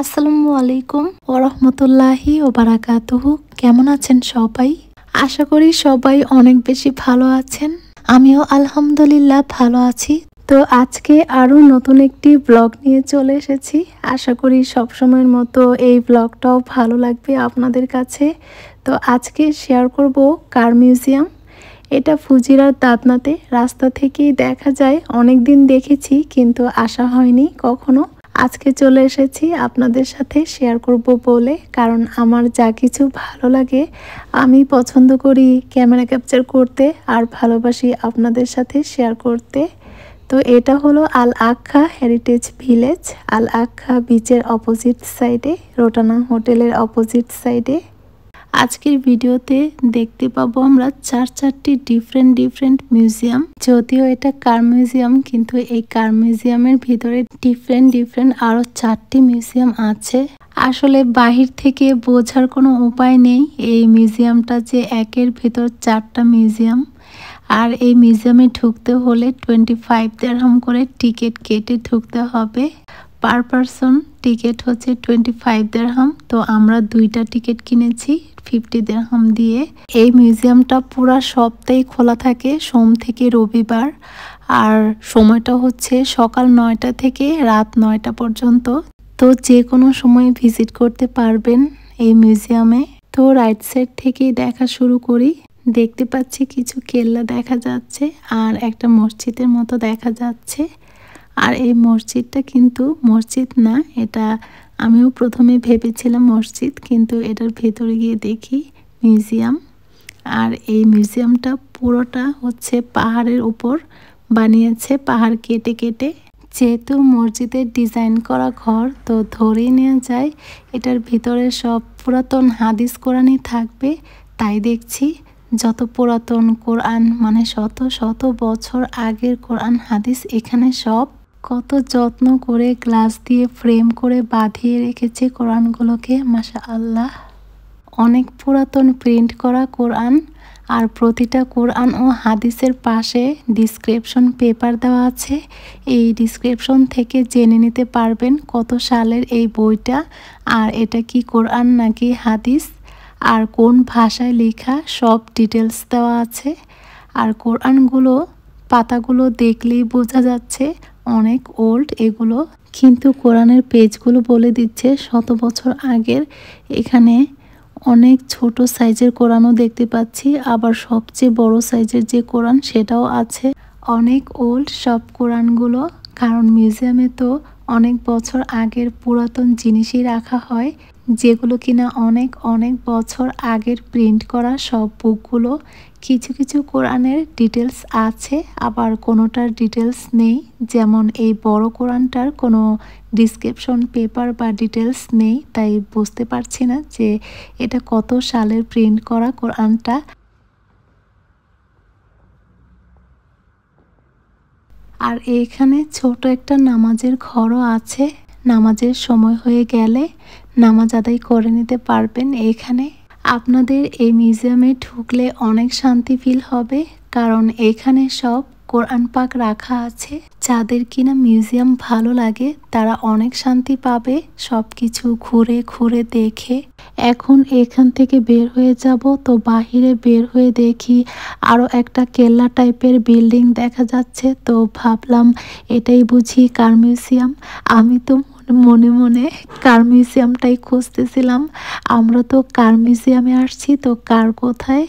আসসালামু আলাইকুম ওয়া রাহমাতুল্লাহি ওয়া বারাকাতুহু। কেমন আছেন সবাই? আশা করি সবাই অনেক বেশি ভালো আছেন। আমিও আলহামদুলিল্লাহ ভালো আছি। তো আজকে আরো নতুন একটি ব্লগ নিয়ে চলে এসেছি। আশা করি সবসময়ের মতো এই ব্লগটাও ভালো লাগবে আপনাদের কাছে। তো আজকে শেয়ার করব কার মিউজিয়াম। এটা ফুজিরার দাদনাতে রাস্তা থেকেই দেখা যায়। অনেক দিন দেখেছি কিন্তু আসা হয়নি কখনো। আজকে চলে এসেছি আপনাদের সাথে শেয়ার করব বলে, কারণ আমার যা কিছু ভালো লাগে আমি পছন্দ করি ক্যামেরা ক্যাপচার করতে আর ভালোবাসি আপনাদের সাথে শেয়ার করতে। তো এটা হলো আল আখ্খা হেরিটেজ ভিলেজ, আল আখ্খা বিচের অপোজিট সাইডে, রোটানা হোটেলের অপোজিট সাইডে। আজকের ভিডিওতে দেখতে পাবো আমরা চারটি ডিফারেন্ট মিউজিয়াম। যদিও এটা কার মিউজিয়াম, কিন্তু এই কার মিউজিয়ামের ভিতরে ডিফারেন্ট আরো 4টি মিউজিয়াম আছে। আসলে বাহির থেকে বোঝার কোনো উপায় নেই এই মিউজিয়ামটা যে একের ভিতর 4টা মিউজিয়াম। আর এই মিউজিয়ামে ঢুকতে হলে 25 দিরহাম করে টিকিট কেটে ঢুকতে হবে। পার পারসন টিকিট হচ্ছে 25 দিরহাম। তো আমরা 2টা টিকিট কিনেছি 50 দিরহাম দিয়ে। এই মিউজিয়ামটা পুরা সপ্তাহে খোলা থাকে, সোম থেকে রবিবার। আর সময়টা হচ্ছে সকাল 9টা থেকে রাত 9টা পর্যন্ত। তো যে কোনো সময় ভিজিট করতে পারবেন এই মিউজিয়ামে। তো রাইট সাইড থেকেই দেখা শুরু করি। দেখতে পাচ্ছি কিছু কেল্লা দেখা যাচ্ছে আর একটা মসজিদের মতো দেখা যাচ্ছে। আর এই মসজিদটা কিন্তু মসজিদ না, এটা আমিও প্রথমে ভেবেছিলাম মসজিদ, কিন্তু এটার ভেতরে গিয়ে দেখি মিউজিয়াম। আর এই মিউজিয়ামটা পুরোটা হচ্ছে পাহাড়ের উপর বানিয়েছে, পাহাড় কেটে কেটে। যেহেতু মসজিদের ডিজাইন করা ঘর, তো ধরেই নেওয়া যায় এটার ভিতরে সব পুরাতন হাদিস কোরআনই থাকবে। তাই দেখছি যত পুরাতন কোরআন, মানে শত শত বছর আগের কোরআন হাদিস এখানে সব। কত যত্ন করে গ্লাস দিয়ে ফ্রেম করে বাঁধিয়ে রেখেছে কোরআনগুলোকে, মাশাআল্লাহ। অনেক পুরাতন প্রিন্ট করা কোরআন। আর প্রতিটা কোরআন ও হাদিসের পাশে ডিসক্রিপশন পেপার দেওয়া আছে। এই ডিসক্রিপশন থেকে জেনে নিতে পারবেন কত সালের এই বইটা, আর এটা কি কোরআন নাকি হাদিস, আর কোন ভাষায় লেখা সব ডিটেলস দেওয়া আছে। আর কোরআনগুলো পাতাগুলো দেখলেই বোঝা যাচ্ছে অনেক ওল্ড এগুলো, কিন্তু কোরআনের পেজগুলো বলে দিচ্ছে শত বছর আগের। এখানে অনেক ছোট সাইজের কোরআনও দেখতে পাচ্ছি, আবার সবচেয়ে বড় সাইজের যে কোরআন সেটাও আছে। অনেক ওল্ড সব কোরআনগুলো, কারণ মিউজিয়ামে তো অনেক বছর আগের পুরাতন জিনিসই রাখা হয়, যেগুলো কিনা অনেক অনেক বছর আগের প্রিন্ট করা সব বুকগুলো। কিছু কিছু কোরআনের ডিটেলস আছে, আবার কোনোটার ডিটেলস নেই। যেমন এই বড় কোরআনটার কোনো ডিসক্রিপশন পেপার বা ডিটেলস নেই, তাই বুঝতে পারছি না যে এটা কত সালের প্রিন্ট করা কোরআনটা। আর এখানে ছোট একটা নামাজের ঘরও আছে। নামাজের সময় হয়ে গেলে নামাজ আদায় করে নিতে পারবেন এখানে। আপনাদের এই মিউজিয়ামে ঢুকলে অনেক শান্তি ফিল হবে, কারণ এখানে সব কোরআন পাক রাখা আছে। যাদের কিনা মিউজিয়াম ভালো লাগে তারা অনেক শান্তি পাবে সব কিছু ঘুরে ঘুরে দেখে। এখন এখান থেকে বের হয়ে যাব, তো বাহিরে বের হয়ে দেখি আরও একটা কেল্লা টাইপের বিল্ডিং দেখা যাচ্ছে। তো ভাবলাম এটাই বুঝি কার মিউজিয়াম। আমি তো মনে মনে কার মিউজিয়ামটাই খুঁজতেছিলাম। আমরা তো কার মিউজিয়ামে আসছি, তো কার কোথায়।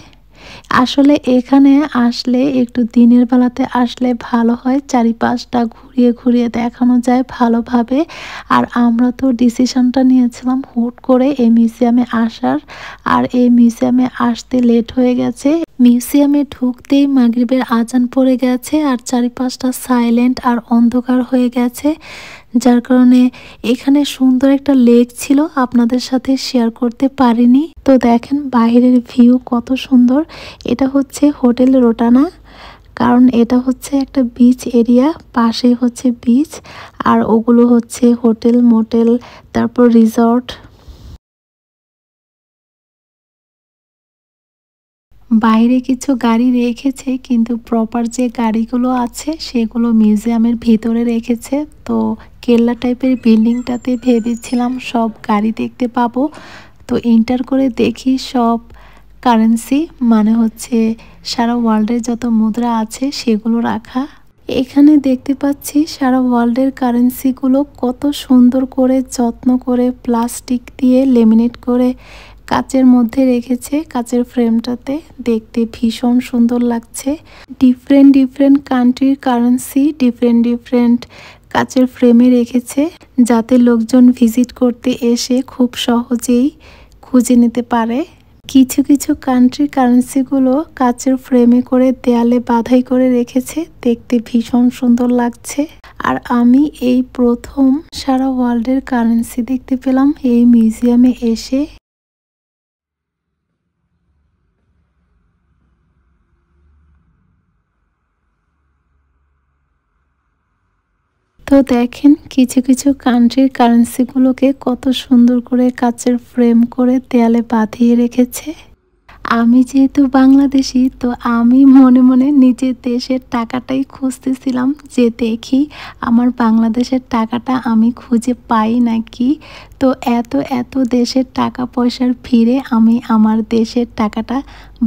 আসলে এখানে আসলে একটু দিনের বেলাতে আসলে ভালো হয়, চারিপাশটা ঘুরিয়ে ঘুরিয়ে দেখানো যায় ভালোভাবে। আর আমরা তো ডিসিশনটা নিয়েছিলাম হুট করে এই মিউজিয়ামে আসার, আর এই মিউজিয়ামে আসতে লেট হয়ে গেছে। মিউজিয়ামে ঢুকতেই মাগরিবের আজান পড়ে গেছে, আর চারিপাশটা সাইলেন্ট আর অন্ধকার হয়ে গেছে, যার কারণে এখানে সুন্দর একটা লেক ছিল, আপনাদের সাথে শেয়ার করতে পারিনি। তো দেখেন বাইরের ভিউ কত সুন্দর। এটা হচ্ছে হোটেল রোটানা, কারণ এটা হচ্ছে একটা বিচ এরিয়া, পাশেই হচ্ছে বিচ, আর ওগুলো হচ্ছে হোটেল মোটেল, তারপর রিসর্ট। বাইরে কিছু গাড়ি রেখেছে, কিন্তু প্রপার যে গাড়িগুলো আছে সেগুলো মিউজিয়ামের ভিতরে রেখেছে। তো কেল্লা টাইপের বিল্ডিংটাতে ভেবেছিলাম সব গাড়ি দেখতে পাবো। তো এন্টার করে দেখি সব কারেন্সি, মানে হচ্ছে সারা ওয়ার্ল্ডের যত মুদ্রা আছে সেগুলো রাখা। এখানে দেখতে পাচ্ছি সারা ওয়ার্ল্ডের কারেন্সিগুলো কত সুন্দর করে যত্ন করে প্লাস্টিক দিয়ে লেমিনেট করে কাচের মধ্যে রেখেছে। কাচের ফ্রেমটাতে দেখতে ভীষণ সুন্দর লাগছে। ডিফারেন্ট ডিফারেন্ট কান্ট্রির কারেন্সি ডিফারেন্ট কাচের ফ্রেমে রেখেছে, যাতে লোকজন ভিজিট করতে এসে খুব সহজেই খুঁজে নিতে পারে। কিছু কিছু কান্ট্রির কারেন্সিগুলো কাচের ফ্রেমে করে দেয়ালে বাঁধাই করে রেখেছে, দেখতে ভীষণ সুন্দর লাগছে। আর আমি এই প্রথম সারা ওয়ার্ল্ডের কারেন্সি দেখতে পেলাম এই মিউজিয়ামে এসে। তো দেখেন কিছু কিছু কান্ট্রির কারেন্সিগুলোকে কত সুন্দর করে কাচের ফ্রেম করে দেয়ালে বাঁধিয়ে রেখেছে। আমি যেহেতু বাংলাদেশি, তো আমি মনে মনে নিজের দেশের টাকাটাই খুঁজতেছিলাম, যে দেখি আমার বাংলাদেশের টাকাটা আমি খুঁজে পাই নাকি। তো এত এত দেশের টাকা পয়সার ভিড়ে আমি আমার দেশের টাকাটা,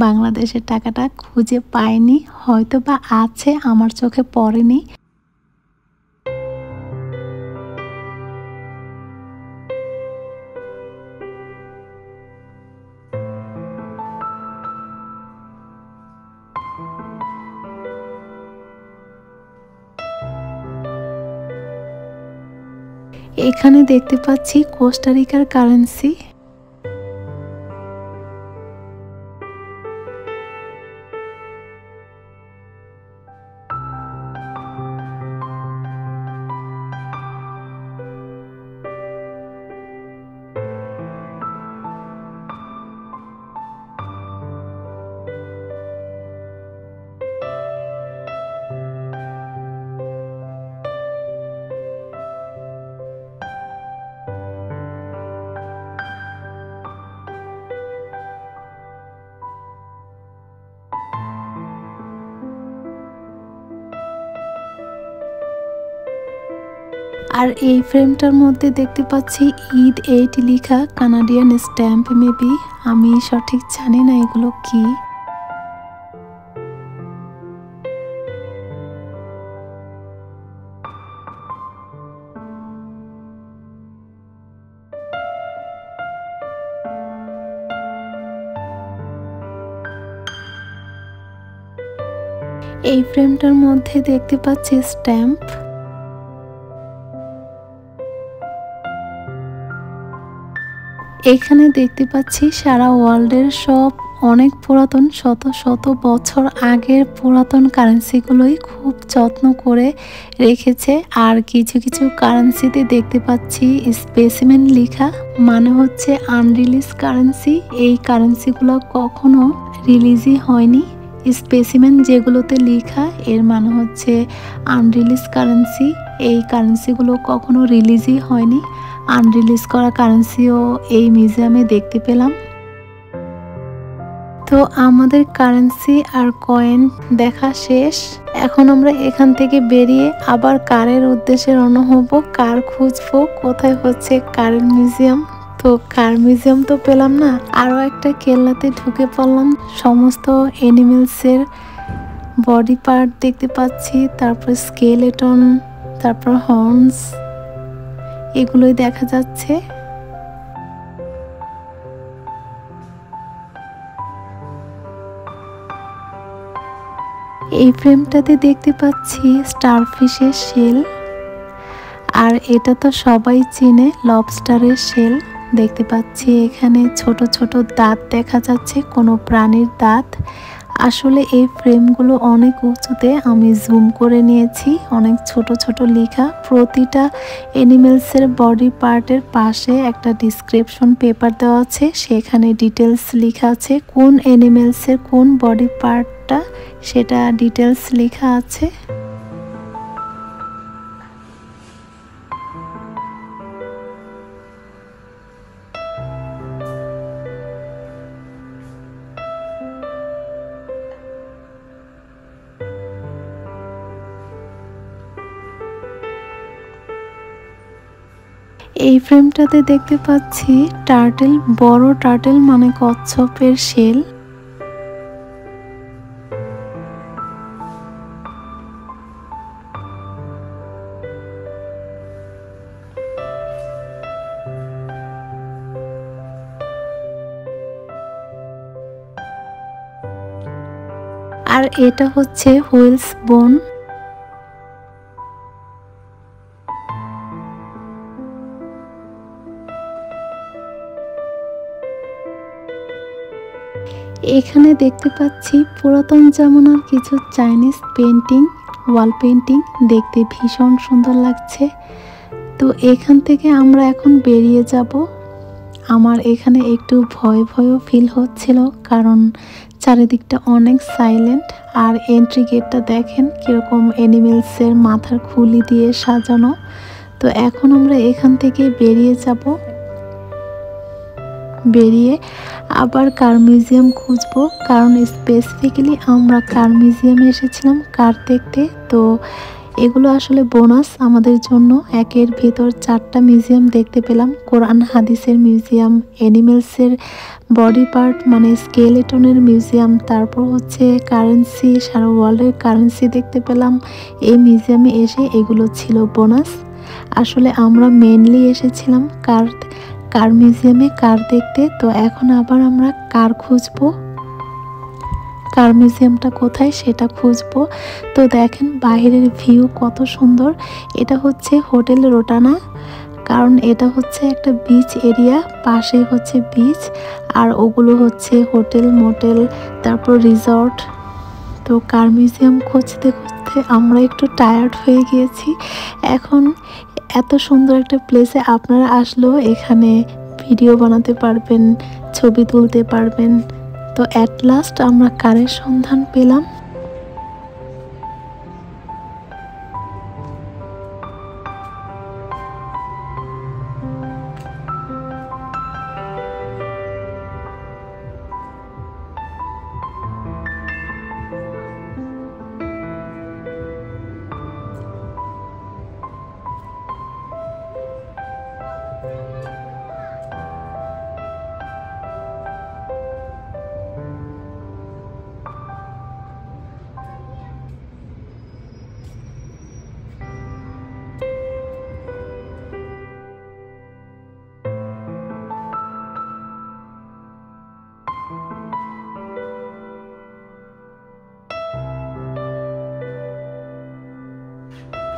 বাংলাদেশের টাকাটা খুঁজে পাইনি। হয়তো বা আছে, আমার চোখে পড়েনি। এখানে দেখতে পাচ্ছি কোস্টারিকার কারেন্সি। আর এই ফ্রেমটার মধ্যে দেখতে পাচ্ছি ঈদ 8 লেখা কানাডিয়ান স্ট্যাম্প, মেবি, আমি সঠিক জানি না এগুলো কি। এই ফ্রেমটার মধ্যে দেখতে পাচ্ছি স্ট্যাম্প। এখানে দেখতে পাচ্ছি সারা ওয়ার্ল্ডের সব অনেক পুরাতন, শত শত বছর আগের পুরাতন কারেন্সিগুলোই খুব যত্ন করে রেখেছে। আর কিছু কিছু কারেন্সিতে দেখতে পাচ্ছি স্পেসিমেন লেখা, মানে হচ্ছে আনরিলিজ কারেন্সি। এই কারেন্সিগুলো কখনো রিলিজই হয়নি। স্পেসিমেন যেগুলোতে লেখা, এর মানে হচ্ছে আনরিলিজ কারেন্সি। এই কারেন্সিগুলো কখনো রিলিজই হয়নি। আনরিলিজ করা কারেন্সিও এই মিউজিয়ামে দেখতে পেলাম। তো আমাদের কারেন্সি আর কয়েন দেখা শেষ। এখন আমরা এখান থেকে বেরিয়ে আবার কারের উদ্দেশ্যে রওনা হব। কার খুঁজবো, কোথায় হচ্ছে কারের মিউজিয়াম। তো কার মিউজিয়াম তো পেলাম না, আরও একটা কেল্লাতে ঢুকে পড়লাম। সমস্ত অ্যানিমেলসের বডি পার্ট দেখতে পাচ্ছি, তারপর স্কেলেটন, তারপর হর্নস, এগুলোই দেখা যাচ্ছে। এই ফ্রেমটাতে দেখতে পাচ্ছি স্টারফিশের শেল, আর এটা তো সবাই চিনে, লবস্টারের শেল। দেখতে পাচ্ছি এখানে ছোট ছোট দাঁত দেখা যাচ্ছে, কোনো প্রাণীর দাঁত। আসলে এই ফ্রেমগুলো অনেক উঁচুতে, আমি জুম করে নিয়েছি। অনেক ছোট ছোট লেখা, প্রতিটা অ্যানিমেলসের বডি পার্টের পাশে একটা ডিসক্রিপশন পেপার দেওয়া আছে, সেখানে ডিটেলস লেখা আছে কোন অ্যানিমেলসের কোন বডি পার্টটা, সেটা ডিটেলস লেখা আছে। এই ফ্রেমটাতে দেখতে পাচ্ছি টার্টেল, বড় টার্টেল মানে কচ্ছপের শেল। আর এটা হচ্ছে হুইলস বোন। এখানে দেখতে পাচ্ছি পুরাতন জামানার কিছু চাইনিজ পেন্টিং, ওয়াল পেন্টিং, দেখতে ভীষণ সুন্দর লাগছে। তো এখান থেকে আমরা এখন বেরিয়ে যাব। আমার এখানে একটু ভয় ভয়ও ফিল হচ্ছিল, কারণ চারিদিকটা অনেক সাইলেন্ট। আর এন্ট্রি গেটটা দেখেন কিরকম অ্যানিমেলসের মাথার খুলি দিয়ে সাজানো। তো এখন আমরা এখান থেকে বেরিয়ে যাব, বেরিয়ে আবার কার মিউজিয়াম খুঁজবো, কারণ স্পেসিফিক্যালি আমরা কার মিউজিয়ামে এসেছিলাম কার দেখতে। তো এগুলো আসলে বোনাস আমাদের জন্য। একের ভেতর 4টা মিউজিয়াম দেখতে পেলাম, কোরআন হাদিসের মিউজিয়াম, অ্যানিমেলসের বডি পার্ট মানে স্কেলেটনের মিউজিয়াম, তারপর হচ্ছে কারেন্সি, সারা ওয়ার্ল্ডের কারেন্সি দেখতে পেলাম এই মিউজিয়ামে এসে। এগুলো ছিল বোনাস। আসলে আমরা মেনলি এসেছিলাম কার মিউজিয়ামে কার দেখতে। তো এখন আবার আমরা কার খুঁজবো, কার মিউজিয়ামটা কোথায় সেটা খুঁজবো। তো দেখেন বাহিরের ভিউ কত সুন্দর। এটা হচ্ছে হোটেল রোটানা, কারণ এটা হচ্ছে একটা বিচ এরিয়া, পাশে হচ্ছে বিচ, আর ওগুলো হচ্ছে হোটেল, মোটেল, তারপর রিসর্ট। তো কার মিউজিয়াম খুঁজতে খুঁজতে আমরা একটু টায়ার্ড হয়ে গিয়েছি। এখন এত সুন্দর একটা প্লেসে আপনারা আসলেও এখানে ভিডিও বানাতে পারবেন, ছবি তুলতে পারবেন। তো অ্যাট লাস্ট আমরা কারের সন্ধান পেলাম।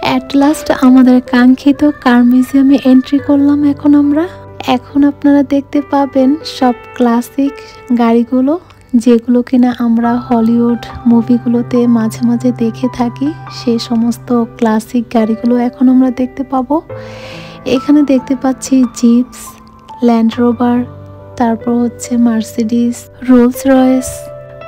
অ্যাট লাস্ট আমাদের কাঙ্ক্ষিত কার মিউজিয়ামে এন্ট্রি করলাম। এখন আপনারা দেখতে পাবেন সব ক্লাসিক গাড়িগুলো, যেগুলো কিনা আমরা হলিউড মুভিগুলোতে মাঝে মাঝে দেখে থাকি। সেই সমস্ত ক্লাসিক গাড়িগুলো এখন আমরা দেখতে পাবো। এখানে দেখতে পাচ্ছি জিপস, ল্যান্ড রোভার, তারপর হচ্ছে মার্সিডিস, রোলস রয়েস।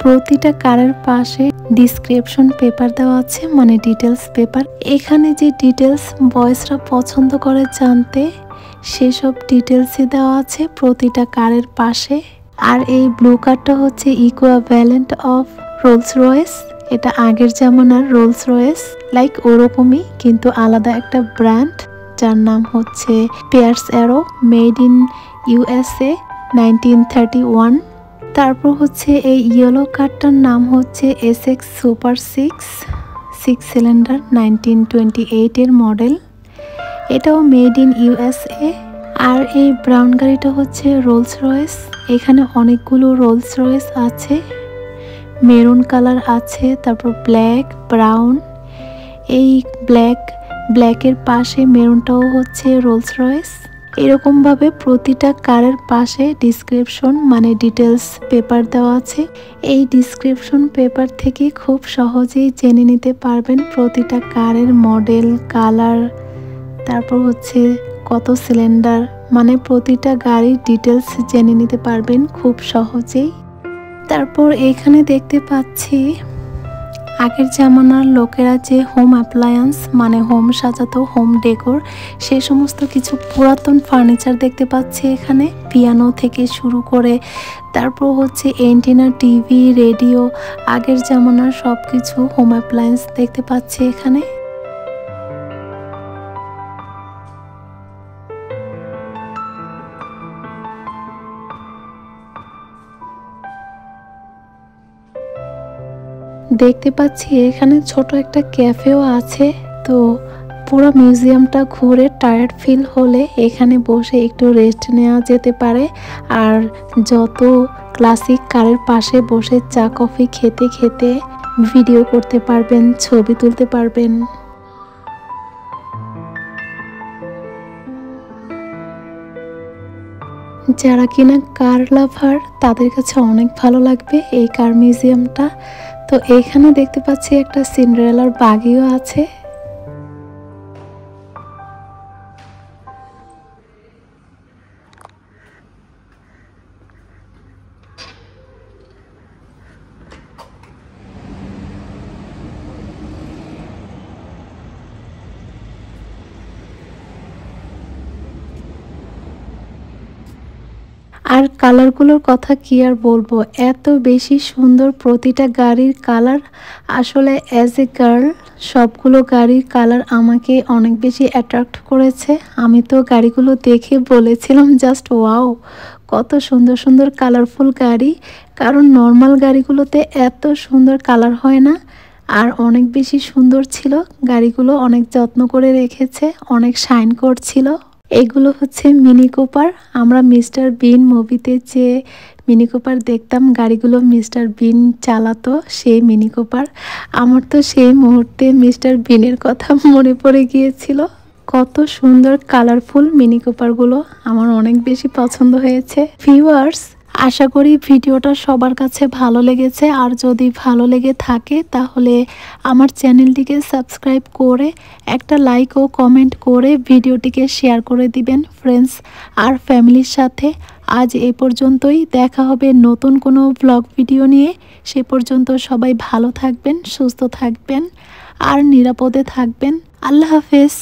প্রতিটা কারের পাশে ডিসক্রিপশন পেপার দেওয়া আছে, মানে ডিটেলস পেপার। এখানে যে ডিটেলস বয়েজরা পছন্দ করে জানতে, সেসব ডিটেলসই দেওয়া আছে প্রতিটা কারের পাশে। আর এই ব্লু কারটা হচ্ছে ইকুইভ্যালেন্ট অফ রোলস রয়েস। এটা আগের জামানার রোলস রয়েস, লাইক ওরকমই, কিন্তু আলাদা একটা ব্র্যান্ড, যার নাম হচ্ছে Pierce Arrow, made in USA 1931। তারপর হচ্ছে এই ইয়েলো কারটার নাম হচ্ছে SX সুপার 6 সিলিন্ডার 1928 এর মডেল, এটাও মেড ইন USA। আর এই ব্রাউন গাড়িটা হচ্ছে রোলস রয়েস। এখানে অনেকগুলো রোলস রয়েস আছে, মেরুন কালার আছে, তারপর ব্ল্যাক, ব্রাউন। এই ব্ল্যাকের পাশে মেরুনটাও হচ্ছে রোলস রয়েস। এরকমভাবে প্রতিটা কারের পাশে ডিসক্রিপশন মানে ডিটেলস পেপার দেওয়া আছে। এই ডিসক্রিপশন পেপার থেকে খুব সহজেই জেনে নিতে পারবেন প্রতিটা কারের মডেল, কালার, তারপর হচ্ছে কত সিলিন্ডার, মানে প্রতিটা গাড়ির ডিটেলস জেনে নিতে পারবেন খুব সহজেই। তারপর এখানে দেখতে পাচ্ছি আগের জামানার লোকেরা যে হোম অ্যাপ্লায়েন্স মানে হোম সাজাতো, হোম ডেকোর, সেই সমস্ত কিছু পুরাতন ফার্নিচার দেখতে পাচ্ছি এখানে, পিয়ানো থেকে শুরু করে, তারপর হচ্ছে এন্টিনা, টিভি, রেডিও, আগের জামানার সব কিছু হোম অ্যাপ্লায়েন্স দেখতে পাচ্ছি এখানে। দেখতে পাচ্ছি এখানে ছোট একটা ক্যাফেও আছে। তো পুরো মিউজিয়ামটা ঘুরে টায়ার্ড ফিল হলে এখানে বসে একটু রেস্ট নেওয়া যেতে পারে। আর যত ক্লাসিক কারের পাশে বসে চা কফি খেতে খেতে ভিডিও করতে পারবেন, ছবি তুলতে পারবেন। যারা কিনা কার লাভার তাদের কাছে অনেক ভালো লাগবে এই কার মিউজিয়ামটা। তো এইখানে দেখতে পাচ্ছি একটা সিন্ডারেলার বাগিও আছে। আর কালারগুলোর কথা কি আর বলবো, এত বেশি সুন্দর প্রতিটা গাড়ির কালার। আসলে অ্যাজ এ গার্ল সবগুলো গাড়ির কালার আমাকে অনেক বেশি অ্যাট্রাক্ট করেছে। আমি তো গাড়িগুলো দেখে বলেছিলাম জাস্ট ওয়াও, কত সুন্দর সুন্দর কালারফুল গাড়ি। কারণ নর্মাল গাড়িগুলোতে এত সুন্দর কালার হয় না। আর অনেক বেশি সুন্দর ছিল গাড়িগুলো, অনেক যত্ন করে রেখেছে, অনেক শাইন করছিল। এগুলো হচ্ছে মিনি কুপার। আমরা মিস্টার বিন মুভিতে যে মিনি কুপার দেখতাম, গাড়িগুলো মিস্টার বিন চালাতো, সেই মিনি কুপার। আমার তো সেই মুহূর্তে মিস্টার বিনের কথা মনে পড়ে গিয়েছিল। কত সুন্দর কালারফুল মিনি কুপারগুলো, আমার অনেক বেশি পছন্দ হয়েছে। ভিউয়ার্স, আশা করি ভিডিওটা সবার কাছে ভালো লেগেছে। আর যদি ভালো লেগে থাকে তাহলে আমার চ্যানেলটিকে সাবস্ক্রাইব করে একটা লাইক ও কমেন্ট করে ভিডিওটিকে শেয়ার করে দিবেন ফ্রেন্ডস আর ফ্যামিলির সাথে। আজ এই পর্যন্তই, দেখা হবে নতুন কোনো ব্লগ ভিডিও নিয়ে। সে পর্যন্ত সবাই ভালো থাকবেন, সুস্থ থাকবেন আর নিরাপদে থাকবেন। আল্লাহ হাফেজ।